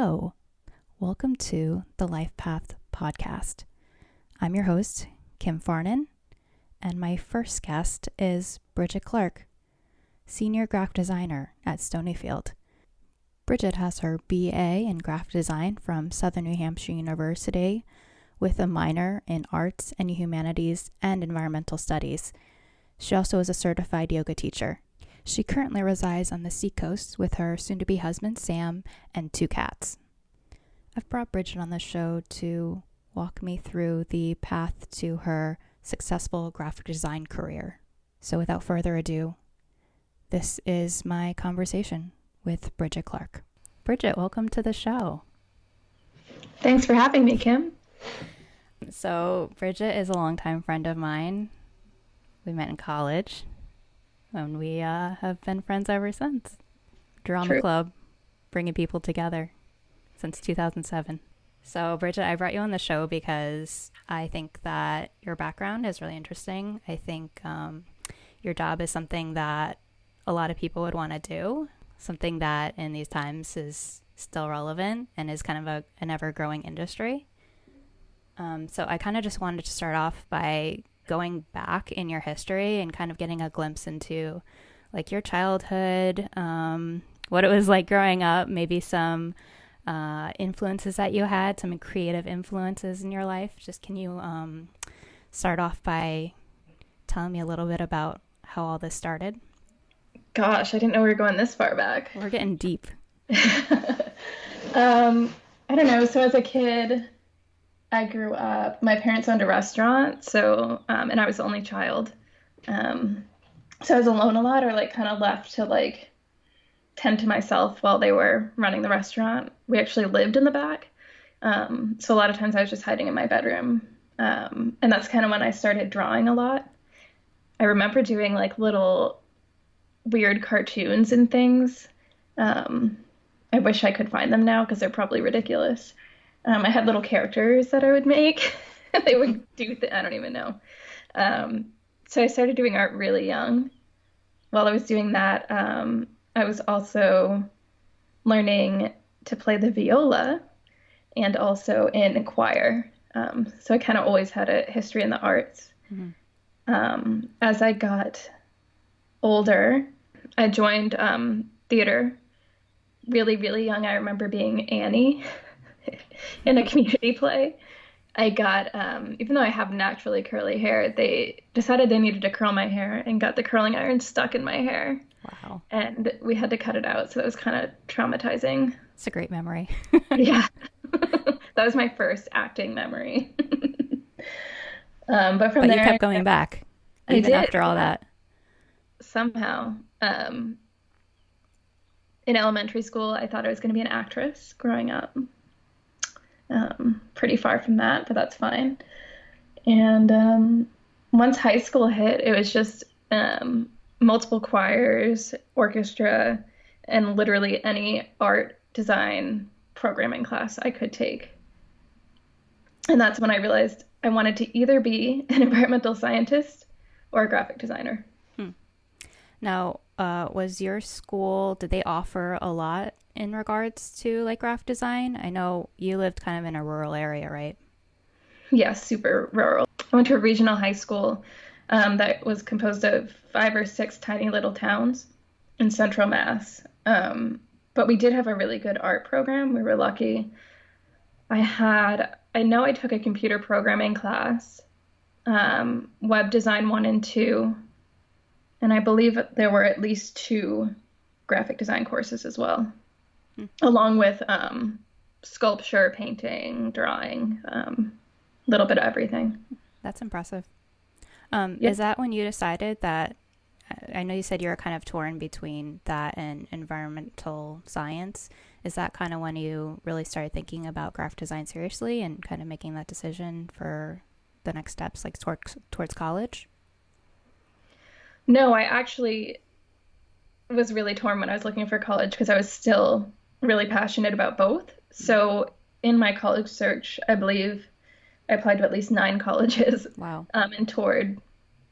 Hello, welcome to the Life Path podcast. I'm your host, Kim Farnan, and my first guest is Bridget Clark, Senior Graphic Designer at Stonyfield. Bridget has her BA in Graphic Design from Southern New Hampshire University with a minor in Arts and Humanities and Environmental Studies. She also is a certified yoga teacher. She currently resides on the seacoast with her soon-to-be husband, Sam, and 2 cats. I've brought Bridget on the show to walk me through the path to her successful graphic design career. So without further ado, this is my conversation with Bridget Clark. Bridget, welcome to the show. Thanks for having me, Kim. So Bridget is a longtime friend of mine. We met in college. And we have been friends ever since. Drama True. Club, bringing people together since 2007. So, Bridget, I brought you on the show because I think that your background is really interesting. I think your job is something that a lot of people would want to do, something that in these times is still relevant and is kind of an ever-growing industry. So I kind of just wanted to start off by going back in your history and kind of getting a glimpse into like your childhood, what it was like growing up, maybe some influences that you had, some creative influences in your life. Just can you start off by telling me a little bit about how all this started? Gosh, I didn't know we were going this far back. We're getting deep. I don't know. So as a kid, I grew up, my parents owned a restaurant, so, and I was the only child. So I was alone a lot, or like kind of left to like tend to myself while they were running the restaurant. We actually lived in the back. So a lot of times I was just hiding in my bedroom. And that's kind of when I started drawing a lot. I remember doing like little weird cartoons and things. I wish I could find them now because they're probably ridiculous. I had little characters that I would make. They would do, I don't even know. So I started doing art really young. While I was doing that, I was also learning to play the viola and also in choir. So I kind of always had a history in the arts. Mm-hmm. As I got older, I joined theater really, really young. I remember being Annie in a community play. I got, even though I have naturally curly hair, they decided they needed to curl my hair and got the curling iron stuck in my hair. Wow. And we had to cut it out. So that was kind of traumatizing. It's a great memory. Yeah. That was my first acting memory. But from there, you kept going back even after all that. Somehow. In elementary school, I thought I was going to be an actress growing up. Pretty far from that, but that's fine. And once high school hit, it was just multiple choirs, orchestra, and literally any art, design, programming class I could take. And that's when I realized I wanted to either be an environmental scientist or a graphic designer. Now, was your school, did they offer a lot in regards to like graphic design? I know you lived kind of in a rural area, right? Yeah, super rural. I went to a regional high school that was composed of 5 or 6 tiny little towns in central Mass. But we did have a really good art program. We were lucky. I know I took a computer programming class, web design 1 and 2, and I believe there were at least 2 graphic design courses as well, along with sculpture, painting, drawing, little bit of everything. That's impressive. Is that when you decided that, I know you said you were kind of torn between that and environmental science. Is that kind of when you really started thinking about graphic design seriously and kind of making that decision for the next steps, like towards college? No, I actually was really torn when I was looking for college because I was still really passionate about both. So in my college search, I believe I applied to at least 9 colleges. Wow. And toured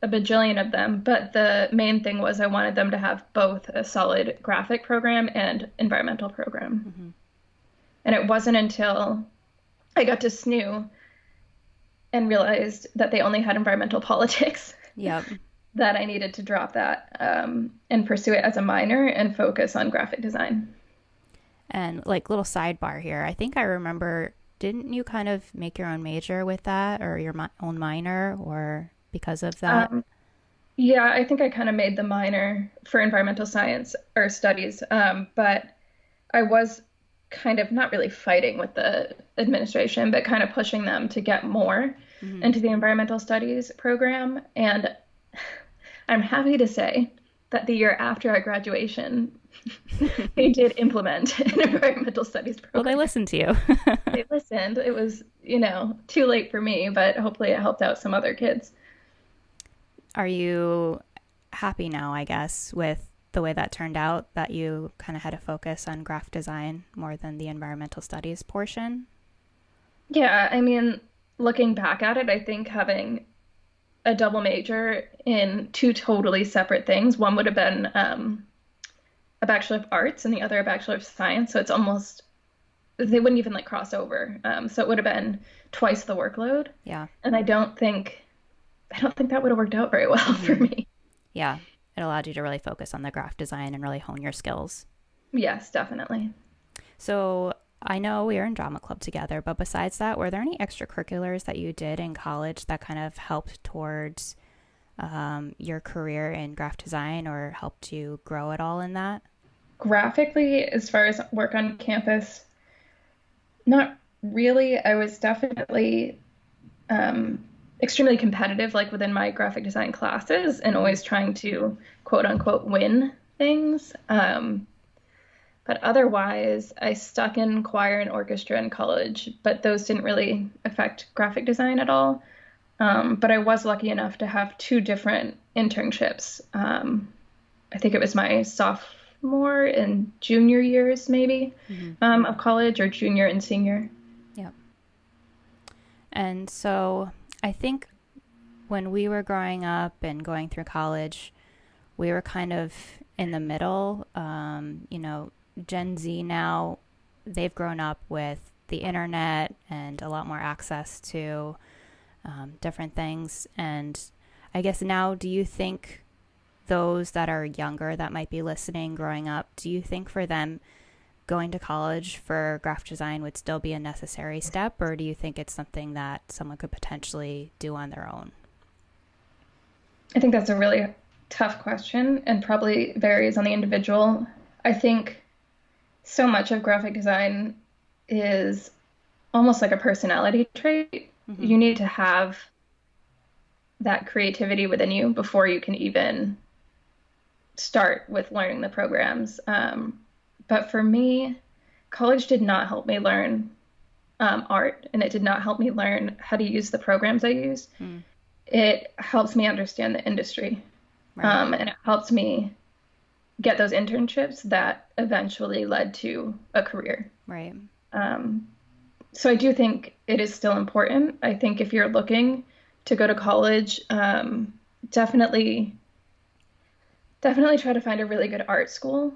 a bajillion of them. But the main thing was I wanted them to have both a solid graphic program and environmental program. And it wasn't until I got to SNU and realized that they only had environmental politics Yep. that I needed to drop that and pursue it as a minor and focus on graphic design. And like little sidebar here, I think I remember, didn't you kind of make your own major with that or your own minor or because of that? Um, yeah, I think I kind of made the minor for environmental science or studies, but I was kind of not really fighting with the administration, but kind of pushing them to get more Hmm. into the environmental studies program. And I'm happy to say that the year after our graduation, they did implement an environmental studies Well, they program. listened to you. They listened. It was, too late for me, but hopefully it helped out some other kids. Are you happy now, I guess, with the way that turned out, that you kind of had to focus on graphic design more than the environmental studies portion? Yeah, I mean, looking back at it, I think having a double major in two totally separate things, one would have been a Bachelor of Arts and the other a Bachelor of Science. So it's almost, they wouldn't even like cross over. So it would have been twice the workload. Yeah. And I don't think that would have worked out very well for Hmm. me. Yeah. It allowed you to really focus on the graphic design and really hone your skills. Yes, definitely. So I know we were in drama club together, but besides that, were there any extracurriculars that you did in college that kind of helped towards your career in graphic design or helped you grow at all in that? Graphically, as far as work on campus, not really. I was definitely extremely competitive, like within my graphic design classes, and Hmm. always trying to quote unquote win things. But otherwise, I stuck in choir and orchestra in college, but those didn't really affect graphic design at all. But I was lucky enough to have two different internships. I think it was my sophomore and junior years, maybe, Hmm. of college, or junior and senior. Yep. And so I think when we were growing up and going through college, we were kind of in the middle. Gen Z now, they've grown up with the internet and a lot more access to different things. And I guess now, do you think those that are younger that might be listening growing up, do you think for them going to college for graphic design would still be a necessary step, or do you think it's something that someone could potentially do on their own? I think that's a really tough question and probably varies on the individual. I think so much of graphic design is almost like a personality trait. Hmm. You need to have that creativity within you before you can even start with learning the programs. But for me, college did not help me learn art, and it did not help me learn how to use the programs I use. Mm, It helps me understand the industry, right, and it helps me get those internships that eventually led to a career. right. Um, so I do think it is still important. I think if you're looking to go to college, definitely, definitely try to find a really good art school.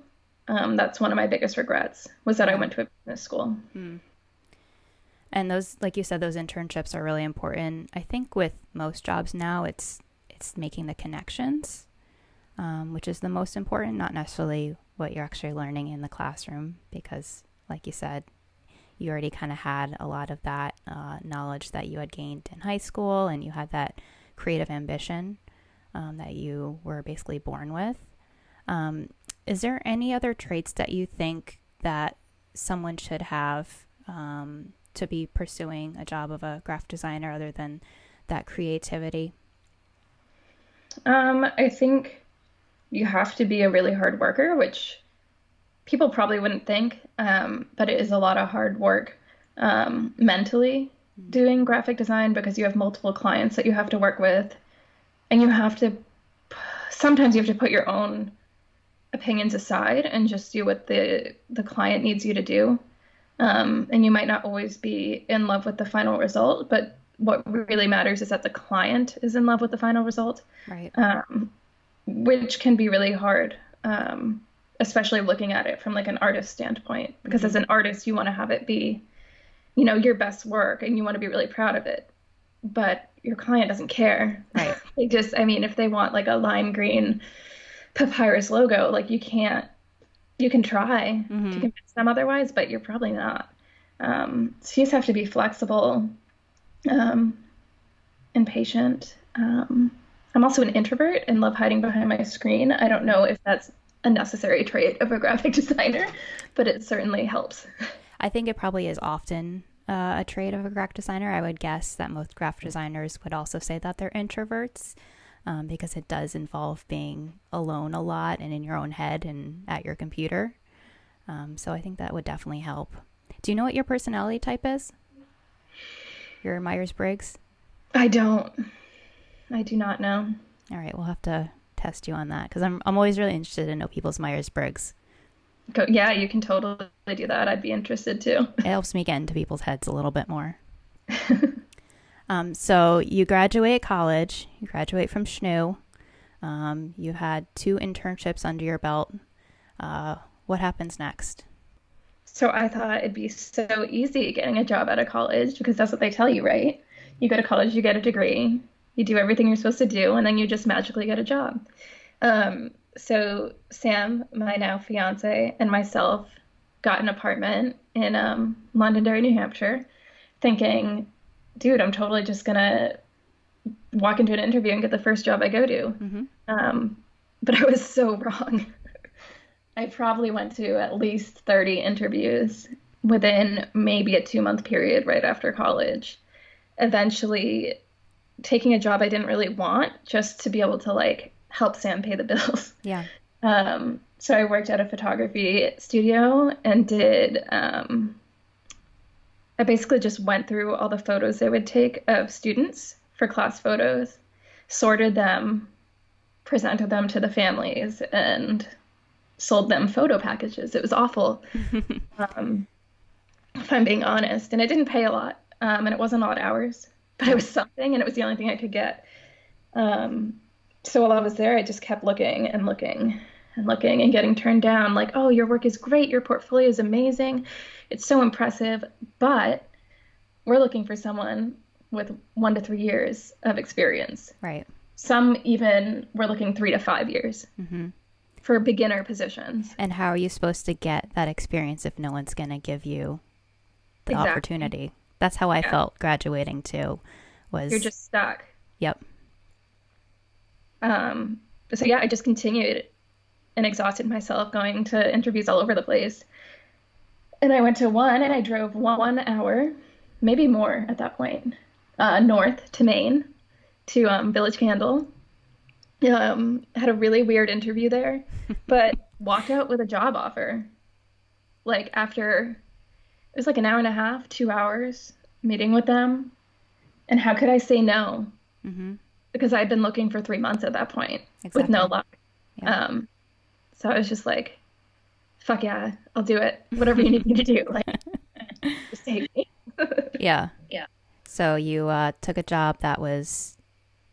That's one of my biggest regrets was that I Yeah. went to a business school. Mm. And those, like you said, those internships are really important. I think with most jobs now, it's making the connections, which is the most important, not necessarily what you're actually learning in the classroom, because, like you said, you already kind of had a lot of that knowledge that you had gained in high school, and you had that creative ambition that you were basically born with. Um, is there any other traits that you think that someone should have to be pursuing a job of a graphic designer other than that creativity? I think you have to be a really hard worker, which people probably wouldn't think, but it is a lot of hard work mentally Mm. doing graphic design because you have multiple clients that you have to work with, and sometimes you have to put your own opinions aside and just do what the client needs you to do. And you might not always be in love with the final result, but what really matters is that the client is in love with the final result, Right. um, which can be really hard. especially looking at it from like an artist standpoint, because as an artist, you want to have it be, your best work and you want to be really proud of it. But your client doesn't care. Right. They just, I mean, if they want like a lime green papyrus logo, like you can try to convince them otherwise, but you're probably not. So you just have to be flexible, and patient. I'm also an introvert and love hiding behind my screen. I don't know if that's a necessary trait of a graphic designer, but it certainly helps. I think it probably is often a trait of a graphic designer. I would guess that most graphic designers would also say that they're introverts, because it does involve being alone a lot and in your own head and at your computer. So I think that would definitely help. Do you know what your personality type is? Your Myers-Briggs? I don't. I do not know. All right, we'll have to test you on that because I'm always really interested to know people's Myers-Briggs. Yeah, you can totally do that. I'd be interested too. It helps me get into people's heads a little bit more. So you graduate college, you graduate from SNU. You had 2 internships under your belt. What happens next? So I thought it'd be so easy getting a job out of college because that's what they tell you, right? You go to college, you get a degree, you do everything you're supposed to do, and then you just magically get a job. So Sam, my now fiance, and myself got an apartment in Londonderry, New Hampshire, thinking, dude, I'm totally just gonna walk into an interview and get the first job I go to. But I was so wrong. I probably went to at least 30 interviews within maybe a 2-month period right after college, eventually taking a job I didn't really want just to be able to like help Sam pay the bills. Yeah. So I worked at a photography studio and I basically just went through all the photos they would take of students for class photos, sorted them, presented them to the families, and sold them photo packages. It was awful, if I'm being honest. And it didn't pay a lot, and it wasn't a lot of hours, but it was something, and it was the only thing I could get. So while I was there, I just kept looking and looking and looking and getting turned down. Like, oh, your work is great. Your portfolio is amazing. It's so impressive, but we're looking for someone with 1 to 3 years of experience. Right. Some even were looking 3 to 5 years for beginner positions. And how are you supposed to get that experience if no one's going to give you the opportunity? That's how I felt graduating too. You're just stuck. Yep. So yeah, I just continued and exhausted myself going to interviews all over the place. And I went to one and I drove 1 hour, maybe more at that point, north to Maine, to Village Candle. Had a really weird interview there, but walked out with a job offer. Like after, it was like an hour and a half, 2 hours meeting with them. And how could I say no? Because I'd been looking for 3 months at that point with no luck. Yeah. So I was just like, fuck yeah, I'll do it. Whatever you need me to do. Like, just take me. Yeah. Yeah. So you took a job that was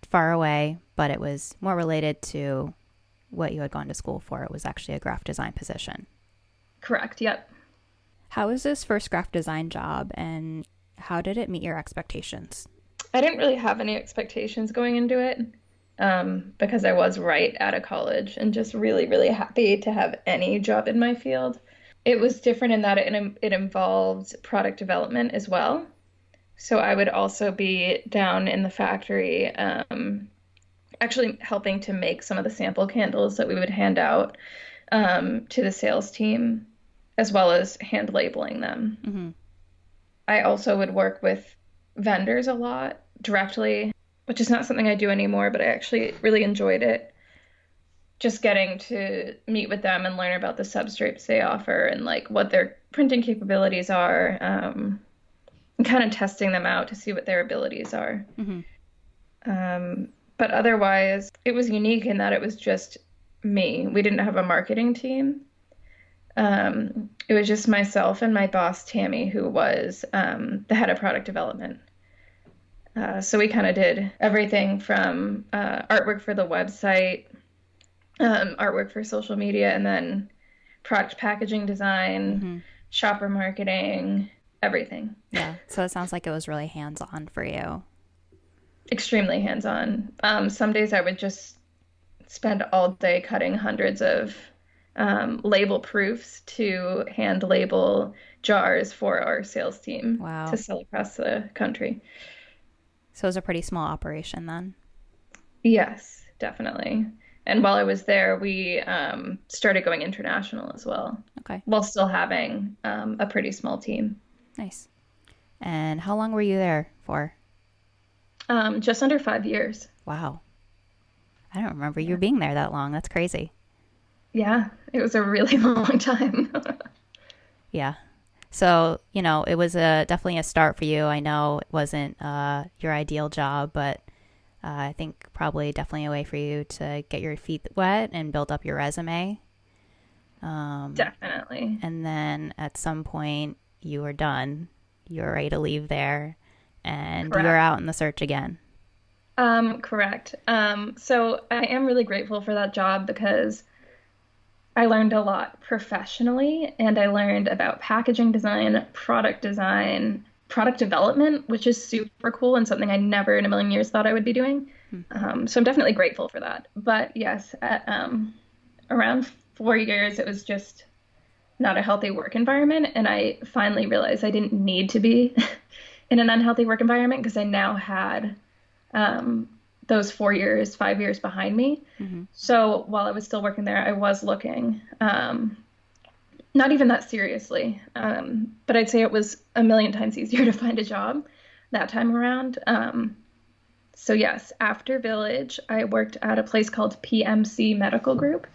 far away, but it was more related to what you had gone to school for. It was actually a graphic design position. Correct. Yep. How was this first graphic design job and how did it meet your expectations? I didn't really have any expectations going into it, because I was right out of college and just really, really happy to have any job in my field. It was different in that it involved product development as well. So I would also be down in the factory, actually helping to make some of the sample candles that we would hand out to the sales team, as well as hand labeling them. I also would work with vendors a lot directly, which is not something I do anymore, but I actually really enjoyed it. Just getting to meet with them and learn about the substrates they offer and like what their printing capabilities are, and kind of testing them out to see what their abilities are. But otherwise, it was unique in that it was just me. We didn't have a marketing team. It was just myself and my boss, Tammy, who was the head of product development. So we kind of did everything from artwork for the website, artwork for social media, and then product packaging design, Mm-hmm. shopper marketing, everything. Yeah. So it sounds like it was really hands-on for you. Extremely hands-on. Some days I would just spend all day cutting hundreds of label proofs to hand label jars for our sales team to Wow. sell across the country. So it was a pretty small operation then. Yes, definitely. And while I was there, we started going international as well, Okay. while still having a pretty small team. Nice. And how long were you there for? Just under 5 years. Wow. I don't remember you Yeah. being there that long. That's crazy. Yeah, it was a really long time. Yeah. So, it was definitely a start for you. I know it wasn't your ideal job, but I think probably definitely a way for you to get your feet wet and build up your resume. Definitely. And then at some point, you were done. You were ready to leave there, and you were Correct. out in the search again. Correct. So I am really grateful for that job because I learned a lot professionally, and I learned about packaging design, product development, which is super cool and something I never in a million years thought I would be doing. Hmm. So I'm definitely grateful for that. But yes, at around 4 years, it was just not a healthy work environment, and I finally realized I didn't need to be in an unhealthy work environment because I now had um, those 4 years, 5 years behind me. Hmm. So while I was still working there, I was looking, not even that seriously, but I'd say it was a million times easier to find a job that time around. So yes, after Village, I worked at a place called PMC Medical Group,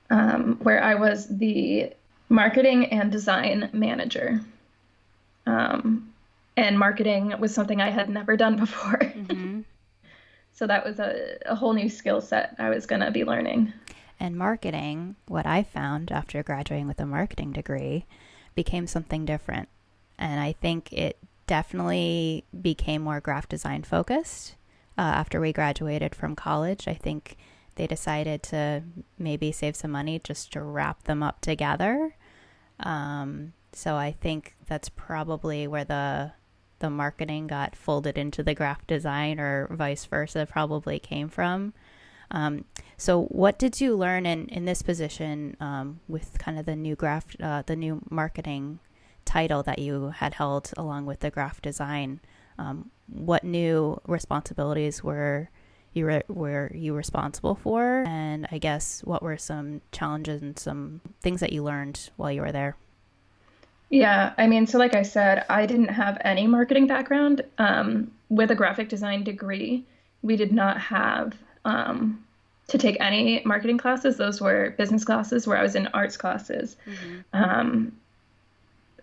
where I was the marketing and design manager. And marketing was something I had never done before. Hmm. So that was a whole new skill set I was going to be learning. And marketing, what I found after graduating with a marketing degree, became something different. And I think it definitely became more graphic design focused after we graduated from college. I think they decided to maybe save some money just to wrap them up together. So I think that's probably where the marketing got folded into the graphic design, or vice versa, probably came from. So what did you learn in this position with kind of the new marketing title that you had held along with the graphic design? What new responsibilities were you responsible for? And I guess what were some challenges and some things that you learned while you were there? Yeah, I mean, so like I said, I didn't have any marketing background. With a graphic design degree, we did not have to take any marketing classes. Those were business classes where I was in arts classes. Mm-hmm. Um,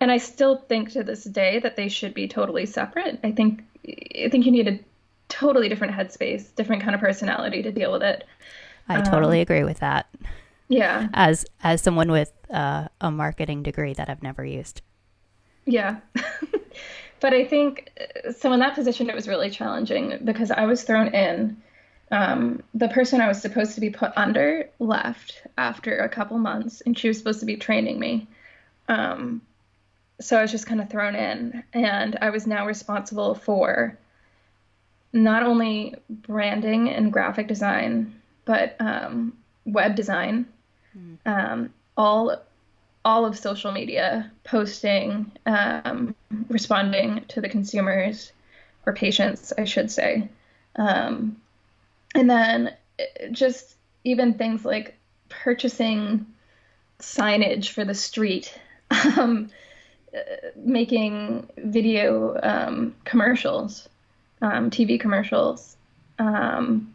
and I still think to this day that they should be totally separate. I think you need a totally different headspace, different kind of personality to deal with it. I totally Um, agree with that. yeah, As someone with a marketing degree that I've never used. yeah. But I think so in that position, it was really challenging because I was thrown in. The person I was supposed to be put under left after a couple months, and she was supposed to be training me. Um, so I was just kind of thrown in, and I was now responsible for not only branding and graphic design, but web design, Mm. um, all all of social media, posting, responding to the consumers or patients, I should say. Um, and then just even things like purchasing signage for the street, um, making video commercials, TV commercials. Um,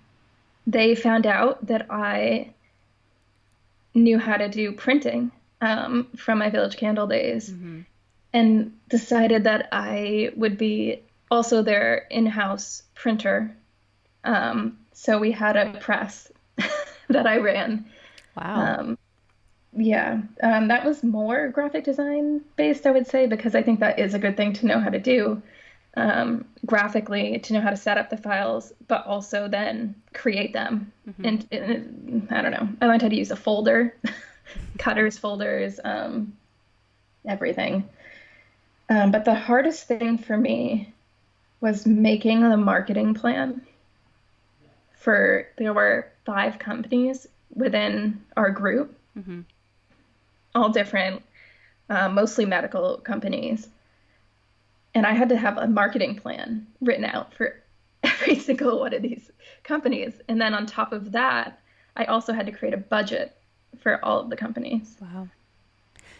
they found out that I knew how to do printing from my Village Candle days Mm-hmm. and decided that I would be also their in-house printer. So we had a press that I ran. Wow. Um, yeah, that was more graphic design based, I would say, because I think that is a good thing to know how to do graphically, to know how to set up the files, but also then create them. Mm-hmm. And I don't know, I learned how to use a folder. cutters, folders, everything. But the hardest thing for me was making the marketing plan there were 5 companies within our group, Mm-hmm. all different, mostly medical companies. And I had to have a marketing plan written out for every single one of these companies. And then on top of that, I also had to create a budget for all of the companies. Wow.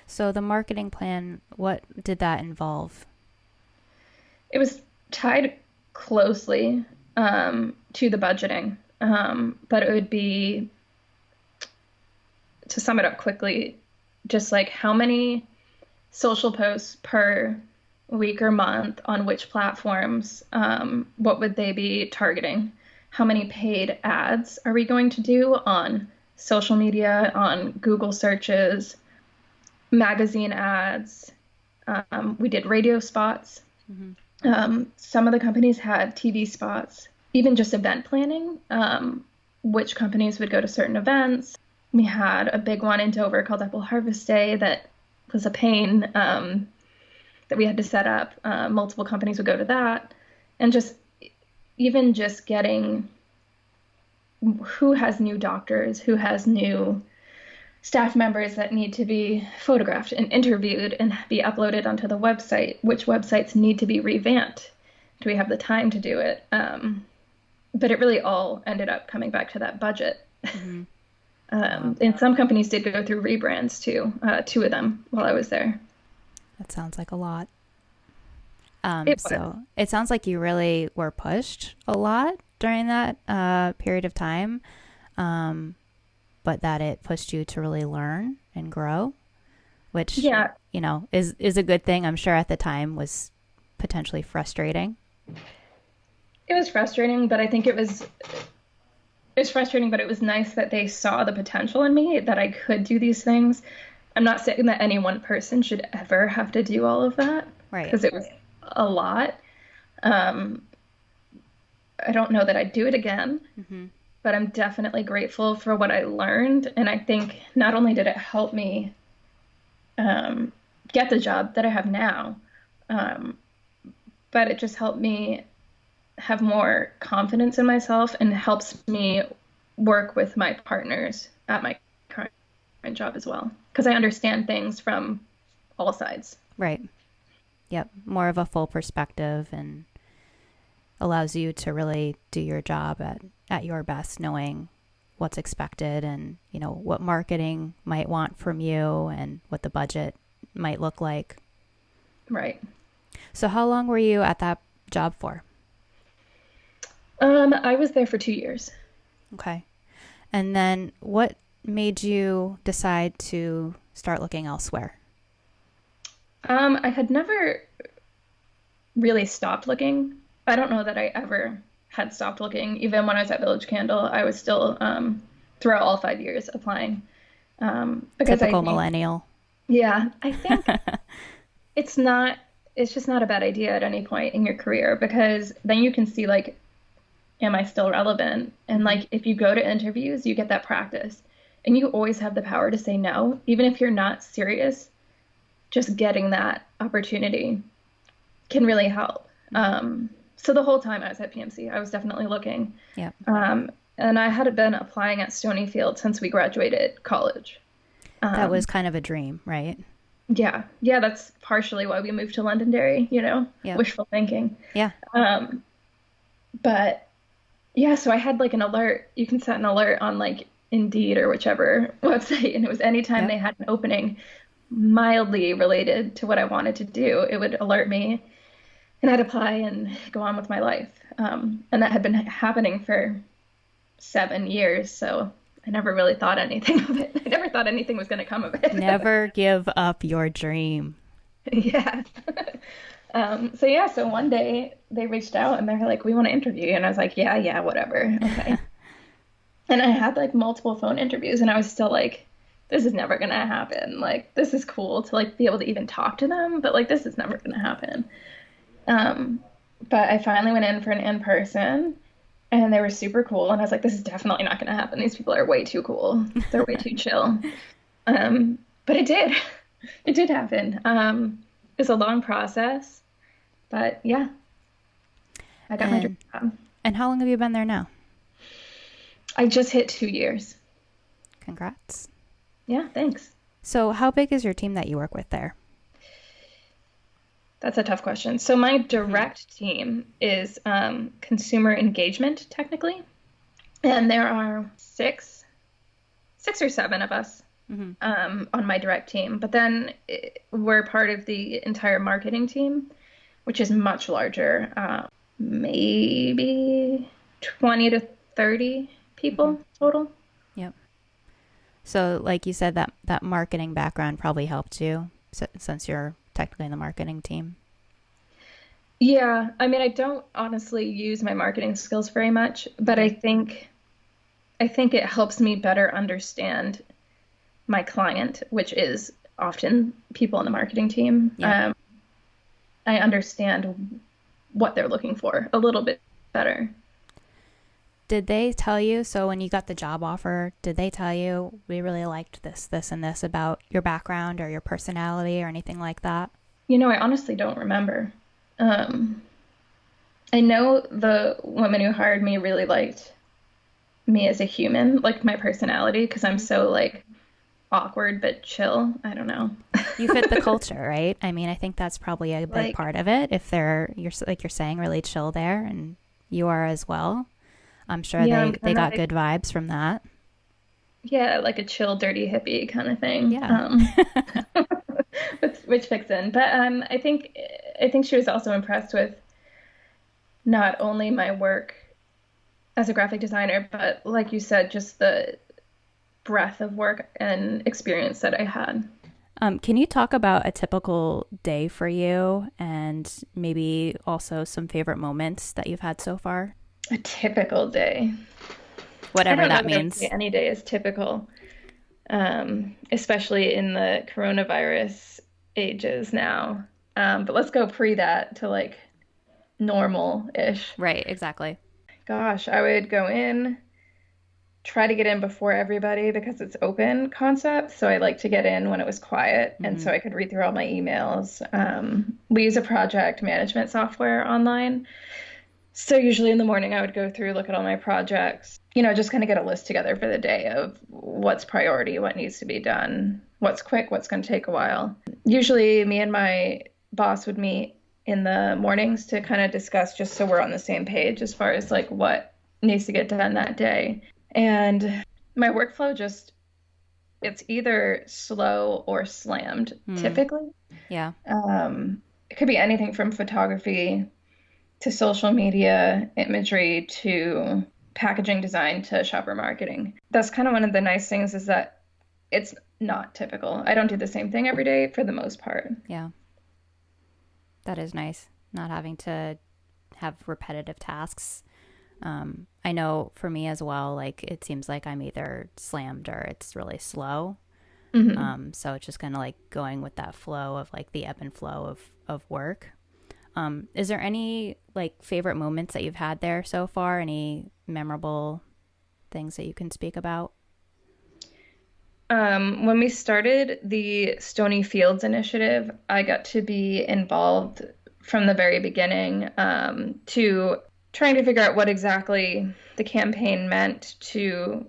So the marketing plan, what did that involve? It was tied closely to the budgeting, but it would be, to sum it up quickly, just like how many social posts per week or month on which platforms, what would they be targeting? How many paid ads are we going to do on social media, on Google searches, magazine ads? We did radio spots. Mm-hmm. Some of the companies had TV spots, even just event planning, which companies would go to certain events. We had a big one in Dover called Apple Harvest Day that was a pain, that we had to set up. Multiple companies would go to that. And even just getting who has new doctors, who has new staff members that need to be photographed and interviewed and be uploaded onto the website, which websites need to be revamped. Do we have the time to do it? But it really all ended up coming back to that budget. Mm-hmm. And some companies did go through rebrands too, 2 of them while I was there. That sounds like a lot. So it sounds like you really were pushed a lot during that period of time, but that it pushed you to really learn and grow, which, is a good thing. I'm sure at the time was potentially frustrating. It was frustrating, but I think it was frustrating, but it was nice that they saw the potential in me, that I could do these things. I'm not saying that any one person should ever have to do all of that, right? Because it was a lot. I don't know that I'd do it again, mm-hmm. but I'm definitely grateful for what I learned. And I think not only did it help me get the job that I have now, but it just helped me have more confidence in myself and helps me work with my partners at my current job as well, because I understand things from all sides. Right. Yep. More of a full perspective, and allows you to really do your job at your best, knowing what's expected and, what marketing might want from you and what the budget might look like. Right. So how long were you at that job for? I was there for 2 years. Okay. And then what made you decide to start looking elsewhere? I had never really stopped looking. I don't know that I ever had stopped looking. Even when I was at Village Candle, I was still, throughout all 5 years, applying. Because Typical millennial. Yeah, I think it's just not a bad idea at any point in your career, because then you can see, like, am I still relevant? And like, if you go to interviews, you get that practice, and you always have the power to say no, even if you're not serious. Just getting that opportunity can really help. So the whole time I was at PMC, I was definitely looking. Yeah. And I had been applying at Stonyfield since we graduated college. That was kind of a dream, right? Yeah. Yeah, that's partially why we moved to Londonderry, Yep. Wishful thinking. Yeah. But yeah, so I had like an alert. You can set an alert on like Indeed or whichever website, and it was anytime they had an opening mildly related to what I wanted to do, it would alert me, and I'd apply and go on with my life. And that had been happening for 7 years, so I never really thought anything of it. I never thought anything was going to come of it. Never give up your dream. Yeah. So one day they reached out and they were like, "We want to interview you." And I was like, yeah, whatever. Okay. And I had like multiple phone interviews, and I was still like, this is never going to happen. Like, this is cool to like be able to even talk to them, but like, this is never going to happen. But I finally went in for an in-person, and they were super cool. And I was like, this is definitely not going to happen. These people are way too cool. They're way too chill. But it did. It did happen. It's a long process, but yeah, I got my dream And job. and how long have you been there now? I just hit 2 years. Congrats. Yeah, thanks. So how big is your team that you work with there? That's a tough question. So my Hmm. direct team is consumer engagement, technically, and there are six or seven of us Hmm. on my direct team. But then we're part of the entire marketing team, which is much larger, maybe 20 to 30 Hmm. people total. Yep. So like you said, that marketing background probably helped you since you're technically in the marketing team. Yeah, I mean, I don't honestly use my marketing skills very much, but Hmm. I think it helps me better understand my client, which is often people in the marketing team. Yep. I understand what they're looking for a little bit better. Did they tell you, so when you got the job offer, did they tell you, we really liked this, and this about your background or your personality or anything like that? You know, I honestly don't remember. Um, I know the woman who hired me really liked me as a human, like my personality, because I'm Hmm. so like awkward but chill. I don't know. You fit the culture, right? I mean, I think that's probably a big Like, part of it. If you're like you're saying, really chill there, and you are as well. I'm sure yeah, I'm they kind of got like, good vibes from that. yeah, like a chill, dirty hippie kind of thing. Yeah. Which fits in. But I think she was also impressed with not only my work as a graphic designer, but like you said, just the breadth of work and experience that I had. Can you talk about a typical day for you and maybe also some favorite moments that you've had so far? A typical day. I Whatever don't know that that I would say means. any day is typical, especially in the coronavirus ages now. But let's go pre that to like normal-ish. Right, exactly. Gosh, I would go in, try to get in before everybody because it's open concept. So I like to get in when it was quiet and Hmm. so I could read through all my emails. We use a project management software online. So usually in the morning, I would go through, look at all my projects, just kind of get a list together for the day of what's priority, what needs to be done, what's quick, what's going to take a while. Usually, me and my boss would meet in the mornings to kind of discuss just so we're on the same page as far as like what needs to get done that day. And my workflow just, it's either slow or slammed Hmm. typically. Yeah. It could be anything from photography to social media imagery to packaging design to shopper marketing. That's kind of one of the nice things is that it's not typical. I don't do the same thing every day for the most part. Yeah. That is nice. Not having to have repetitive tasks. I know for me as well, like it seems like I'm either slammed or it's really slow. Hmm. So it's just kind of like going with that flow of like the ebb and flow of work. Is there any like favorite moments that you've had there so far? Any memorable things that you can speak about? When we started the Stony Fields initiative, I got to be involved from the very beginning to trying to figure out what exactly the campaign meant to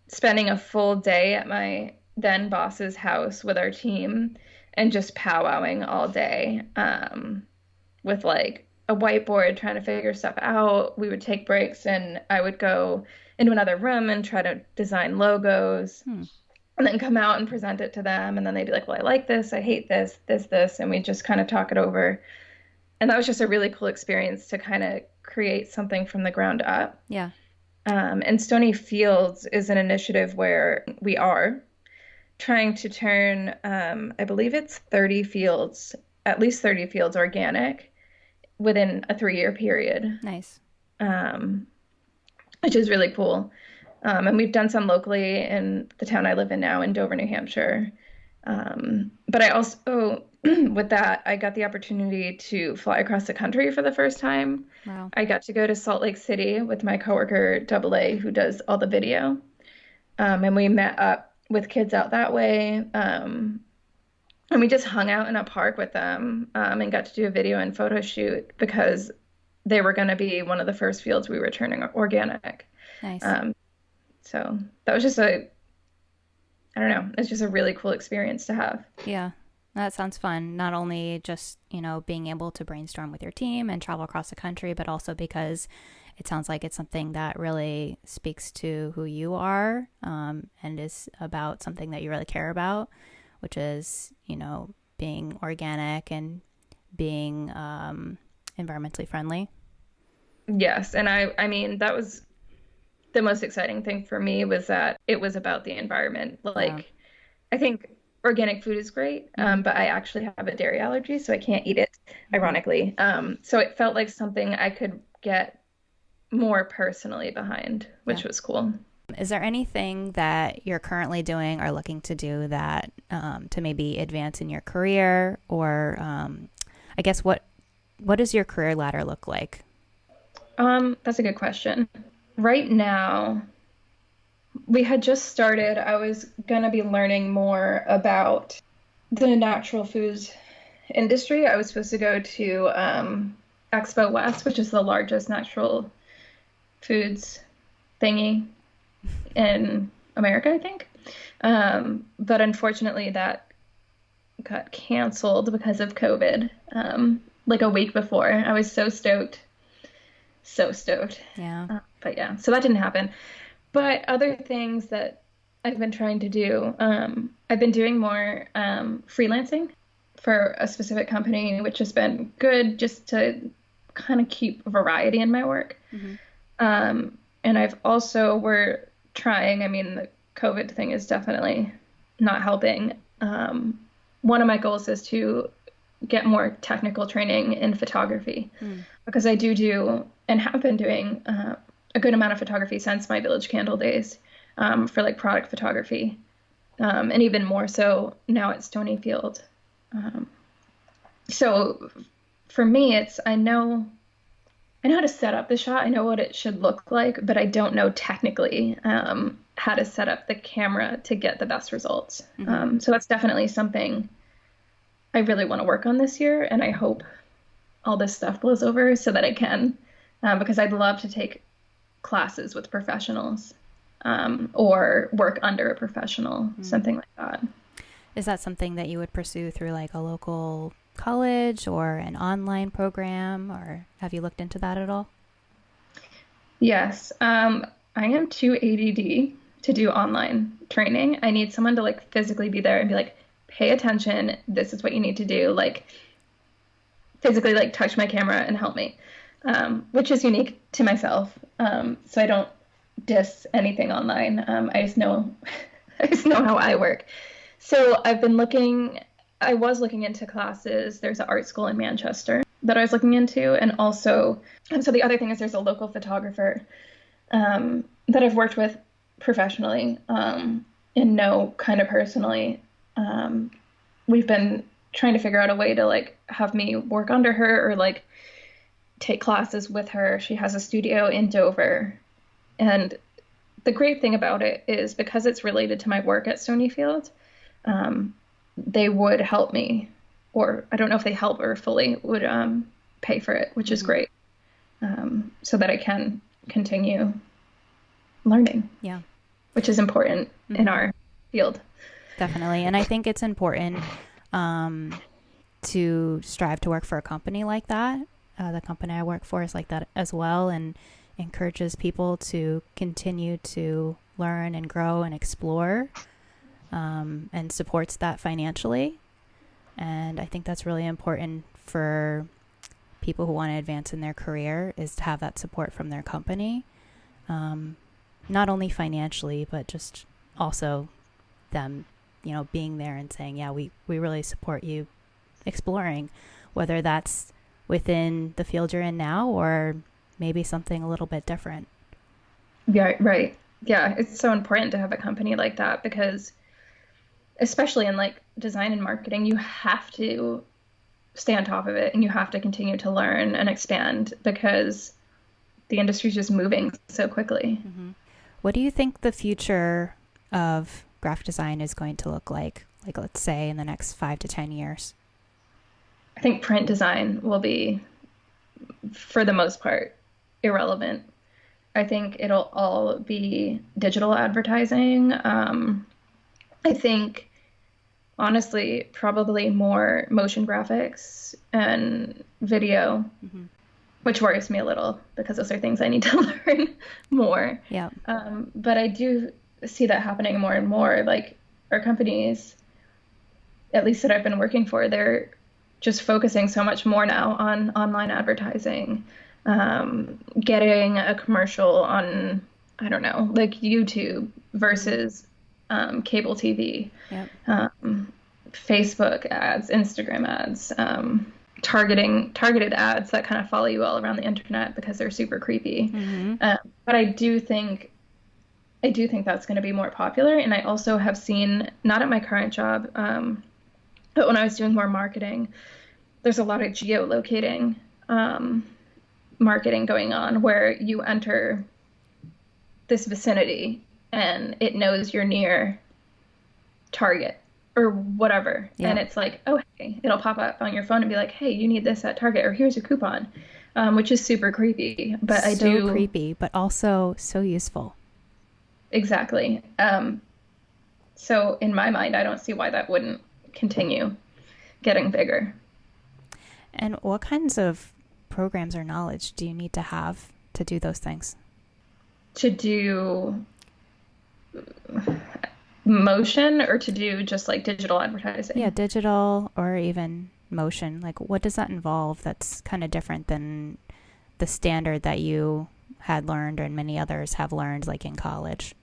spending a full day at my then boss's house with our team and just powwowing all day with like a whiteboard trying to figure stuff out. We would take breaks and I would go into another room and try to design logos Hmm. and then come out and present it to them. And then they'd be like, well, I like this, I hate this. And we just kind of talk it over. And that was just a really cool experience to kind of create something from the ground up. Yeah. And Stony Fields is an initiative where we are trying to turn, I believe it's 30 fields, at least 30 fields organic within a 3 year period, Nice. um, which is really cool. And we've done some locally in the town I live in now in Dover, New Hampshire. But I also, with that, I got the opportunity to fly across the country for the first time. Wow. I got to go to Salt Lake City with my coworker, Double A, who does all the video. And we met up with kids out that way. And we just hung out in a park with them and got to do a video and photo shoot because they were going to be one of the first fields we were turning organic. Nice. Um, so that was just I don't know, it's just a really cool experience to have. Yeah. That sounds fun. Not only just, being able to brainstorm with your team and travel across the country, but also because it sounds like it's something that really speaks to who you are, and is about something that you really care about, which is, being organic and being environmentally friendly. Yes, and I mean that was the most exciting thing for me was that it was about the environment. Yeah. Like I think organic food is great, Mm-hmm. but I actually have a dairy allergy, so I can't eat it, Mm-hmm. ironically. So it felt like something I could get more personally behind, Yeah. which was cool. Is there anything that you're currently doing or looking to do that to maybe advance in your career, or I guess what does your career ladder look like? That's a good question. Right now, we had just started. I was gonna be learning more about the natural foods industry. I was supposed to go to Expo West, which is the largest natural foods thingy in America, I think. But unfortunately, that got canceled because of COVID, like a week before. I was so stoked, so stoked. Yeah. But yeah, so that didn't happen. But other things that I've been trying to do, I've been doing more freelancing for a specific company, which has been good just to kind of keep variety in my work. Mm-hmm. And I've also, we're trying, I mean, the COVID thing is definitely not helping. One of my goals is to get more technical training in photography Mm. because I do and have been doing a good amount of photography since my Village Candle days for like product photography, and even more so now at Stonyfield. Um, so for me, it's I know how to set up the shot. I know what it should look like, but I don't know technically how to set up the camera to get the best results. Mm-hmm. So that's definitely something I really want to work on this year, and I hope all this stuff blows over so that I can, because I'd love to take classes with professionals or work under a professional, Mm. something like that. Is that something that you would pursue through like a local college or an online program, or have you looked into that at all? Yes, I am too ADD to do online training. I need someone to like physically be there and be like, pay attention. This is what you need to do. Like physically like touch my camera and help me, which is unique to myself. So I don't diss anything online. I just know I just know how I work. So I was looking into classes. There's an art school in Manchester that I was looking into, and so the other thing is there's a local photographer that I've worked with professionally, and know kind of personally. We've been trying to figure out a way to like have me work under her or like take classes with her. She has a studio in Dover, and the great thing about it is because it's related to my work at Stonyfield, they would help me, or I don't know if they help or fully would pay for it, which is Mm-hmm. great, so that I can continue learning, Yeah. which is important in Mm-hmm. our field. Definitely. And I think it's important um, to strive to work for a company like that. The company I work for is like that as well, and encourages people to continue to learn and grow and explore, and supports that financially. And I think that's really important for people who want to advance in their career, is to have that support from their company, um, not only financially, but just also them, being there and saying, yeah, we really support you exploring, whether that's within the field you're in now or maybe something a little bit different. Yeah, right. Yeah, it's so important to have a company like that because especially in like design and marketing, you have to stay on top of it and you have to continue to learn and expand because the industry is just moving so quickly. Mm-hmm. What do you think the future of graphic design is going to look like let's say in the next 5 to 10 years? I think print design will be, for the most part, irrelevant. I think it'll all be digital advertising. I think, honestly, probably more motion graphics and video, Mm-hmm. which worries me a little because those are things I need to learn more. Yeah. But I do see that happening more and more. Like our companies, at least that I've been working for, they're just focusing so much more now on online advertising, getting a commercial on, I don't know, like YouTube versus cable TV, Yep. Facebook ads, Instagram ads, targeted ads that kind of follow you all around the internet because they're super creepy. Mm-hmm. But I do think that's going to be more popular. And I also have seen, not at my current job, but when I was doing more marketing, there's a lot of geolocating marketing going on where you enter this vicinity and it knows you're near Target or whatever. Yeah. And it's like, oh, hey, it'll pop up on your phone and be like, hey, you need this at Target, or here's a coupon, which is super creepy. But So creepy, but also so useful. Exactly. So in my mind, I don't see why that wouldn't continue getting bigger. And what kinds of programs or knowledge do you need to have to do those things? To do motion or to do just like digital advertising? Yeah, digital or even motion. Like, what does that involve that's kind of different than the standard that you had learned and many others have learned, like in college?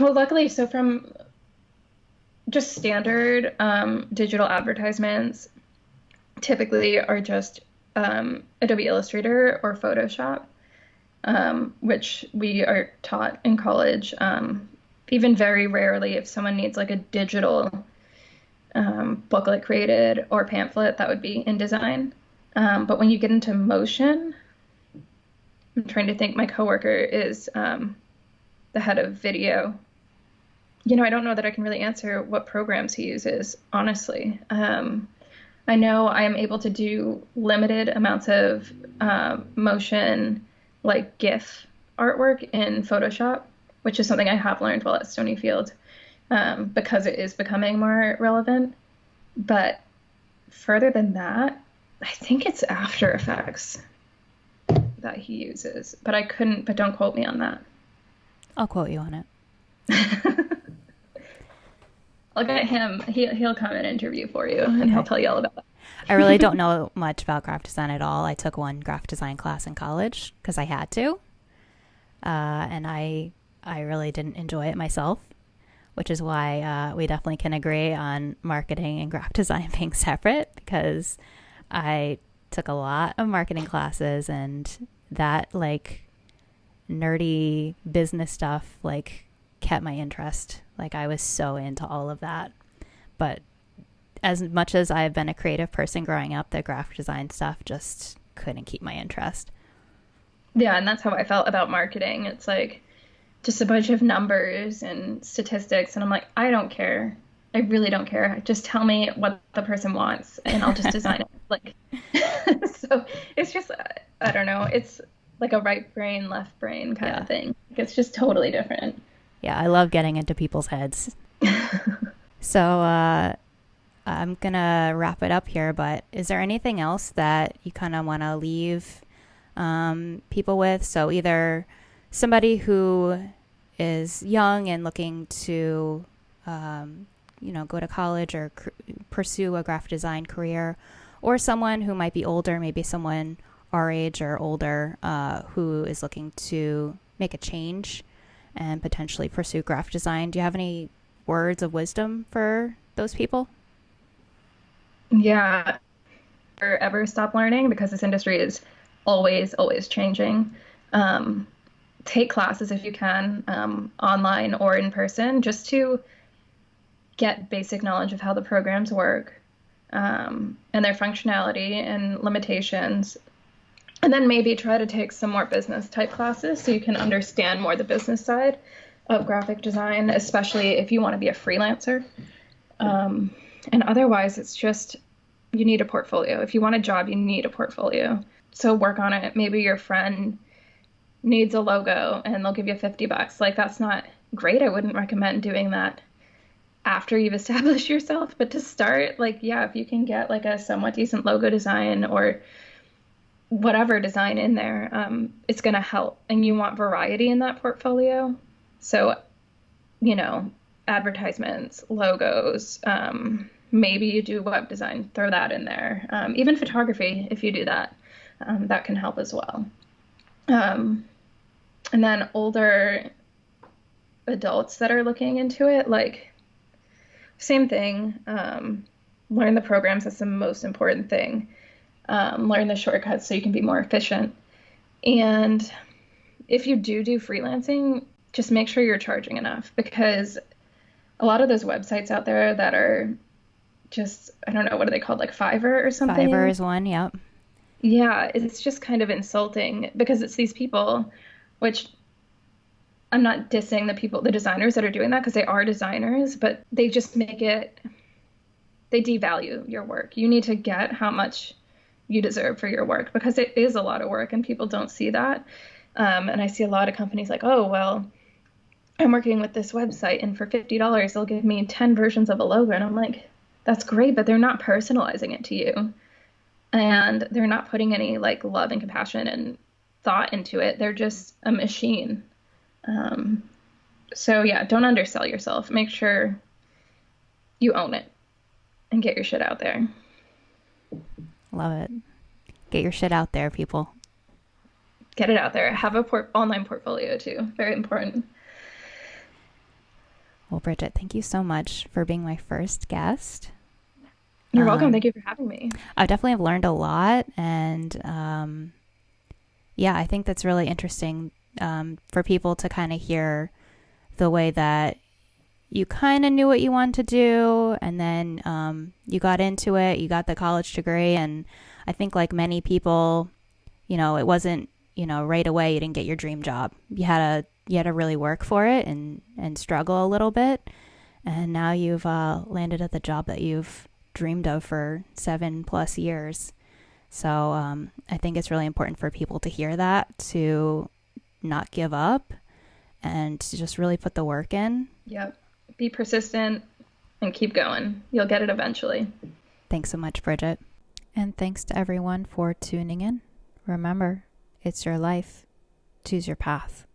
Well, luckily, so from just standard digital advertisements, typically are just Adobe Illustrator or Photoshop, which we are taught in college. Even very rarely, if someone needs like a digital booklet created or pamphlet, that would be InDesign. But when you get into motion, I'm trying to think, my coworker is the head of video. I don't know that I can really answer what programs he uses, honestly. I know I am able to do limited amounts of motion, like GIF artwork in Photoshop, which is something I have learned while at Stonyfield, because it is becoming more relevant. But further than that, I think it's After Effects that he uses, but don't quote me on that. I'll quote you on it. I'll get him. He'll come and interview for you, and he'll tell you all about it. I really don't know much about graphic design at all. I took one graphic design class in college because I had to, and I really didn't enjoy it myself, which is why we definitely can agree on marketing and graphic design being separate, because I took a lot of marketing classes, and that like nerdy business stuff like kept my interest. Like I was so into all of that. But as much as I've been a creative person growing up, the graphic design stuff just couldn't keep my interest. Yeah, and that's how I felt about marketing. It's like just a bunch of numbers and statistics, and I'm like, I don't care. I really don't care. Just tell me what the person wants, and I'll just design it. Like, so it's just, I don't know. It's like a right brain, left brain kind of thing. It's just totally different. Yeah, I love getting into people's heads. So I'm going to wrap it up here, but is there anything else that you kind of want to leave people with? So either somebody who is young and looking to, go to college or pursue a graphic design career, or someone who might be older, maybe someone our age or older, who is looking to make a change and potentially pursue graphic design. Do you have any words of wisdom for those people? Yeah. Never ever stop learning, because this industry is always, always changing. Take classes if you can, online or in person, just to get basic knowledge of how the programs work, and their functionality and limitations. And then maybe try to take some more business type classes so you can understand more the business side. of graphic design, especially if you want to be a freelancer. And otherwise, it's just you need a portfolio. If you want a job, you need a portfolio. So work on it. Maybe your friend needs a logo and they'll give you $50. Like, that's not great. I wouldn't recommend doing that after you've established yourself. But to start, like, yeah, if you can get like a somewhat decent logo design or whatever design in there, it's going to help. And you want variety in that portfolio. So, you know, advertisements, logos, maybe you do web design, throw that in there. Even photography, if you do that, that can help as well. And then older adults that are looking into it, like, same thing. Learn the programs. That's the most important thing. Learn the shortcuts so you can be more efficient. And if you do freelancing, just make sure you're charging enough, because a lot of those websites out there that are just, I don't know, what are they called? Like Fiverr or something? Fiverr is one, yep. Yeah, it's just kind of insulting because it's these people, which I'm not dissing the designers that are doing that, because they are designers, but they just they devalue your work. You need to get how much you deserve for your work, because it is a lot of work and people don't see that. And I see a lot of companies like, oh, well, I'm working with this website and for $50, they'll give me 10 versions of a logo. And I'm like, that's great, but they're not personalizing it to you. And they're not putting any like love and compassion and thought into it. They're just a machine. So yeah, don't undersell yourself. Make sure you own it and get your shit out there. Love it. Get your shit out there, people. Get it out there. Have a online portfolio too. Very important. Well, Bridget, thank you so much for being my first guest. You're welcome. Thank you for having me. I definitely have learned a lot. And yeah, I think that's really interesting for people to kind of hear the way that you kind of knew what you wanted to do, and then you got into it, you got the college degree, and I think like many people, you know, it wasn't, you know, right away you didn't get your dream job. You had to really work for it and struggle a little bit, and now you've landed at the job that you've dreamed of for 7+ years. So I think it's really important for people to hear that, to not give up and to just really put the work in. Yep. Be persistent and keep going. You'll get it eventually. Thanks so much, Bridget. And thanks to everyone for tuning in. Remember, it's your life. Choose your path.